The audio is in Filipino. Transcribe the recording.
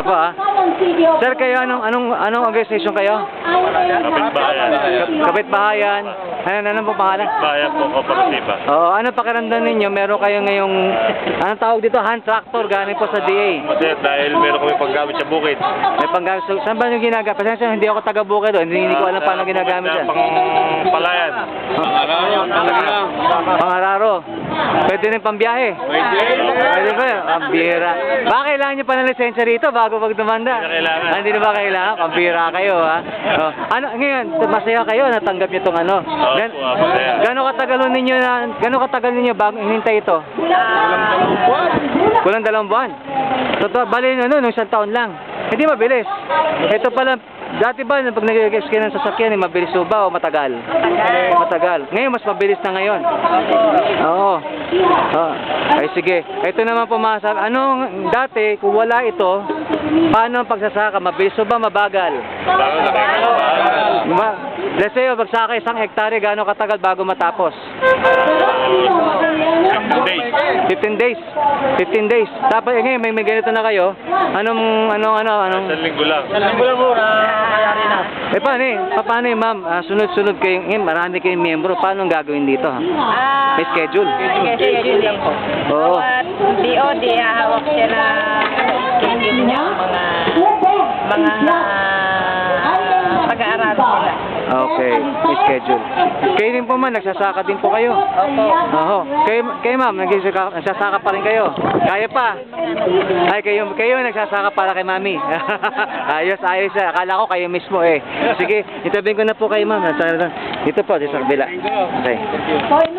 Po, ah. Sir, kayo anong organization kayo? Kapitbahayan. Kapitbahayan. Ano po pangalan? Kapitbahayan po, kooperatiba. Oo, ano pakiramdam ninyo? Meron kayo ngayong, anong tawag dito? Hand tractor galing po sa DA. Masaya dahil meron kami paggamit sa bukid. May panggamit. So, saan ba yung ginagamit? Pasensya, hindi ako taga-bukid doon. Hindi ko alam paano ginagamit yan. Pang palayan. Pangararo. Pwede rin pambiyahe. Pwede ba? Pambira. Baka kailangan nyo pa ng lisensya rito bago pag dumanda. Hindi na kailangan. Hindi na ba kailangan? Pambira kayo, ha? Oh. Ano, ngayon, masaya kayo, natanggap nyo itong ano. Masaya. Gano'ng katagal ninyo bago hinintay ito? Kulang 2 buwan. Totoo, bali nung 1 taon lang. Hindi mabilis. Ito pala, dati ba, pag nag-execute ng sasakyan, mabilis ba o matagal? Matagal. Ngayon, mas mabilis na ngayon. Oo. Oh. Ay, sige. Ito naman po masasabi. Dati, kung wala ito, paano ang pagsasaka? Mabilis ba, mabagal? Let's say, pagsaka 1 hektare, gano'ng katagal bago matapos? 15 days. 15 days. Tapos, ngayon, may ganito na kayo. Anong? 1 linggo lang. 1 linggo lang po na kayari na. Paano ma'am? Sunod-sunod kayo, marami kayong miyembro. Paano ang gagawin dito? May schedule? Schedule lang po. Oo. Bawat DOD, hawak siya na schedule niya, mga pag-aaral sila. Okay, may schedule. Kayo din po man, nagsasaka din po kayo. Opo. Oo. Kayo ma'am, nagsasaka pa rin kayo. Kaya pa. Ay, kayo nagsasaka para kay mami. Ayos. Akala ko kayo mismo eh. Sige, itabihin ko na po kayo ma'am. Dito po, sa kabila. Okay.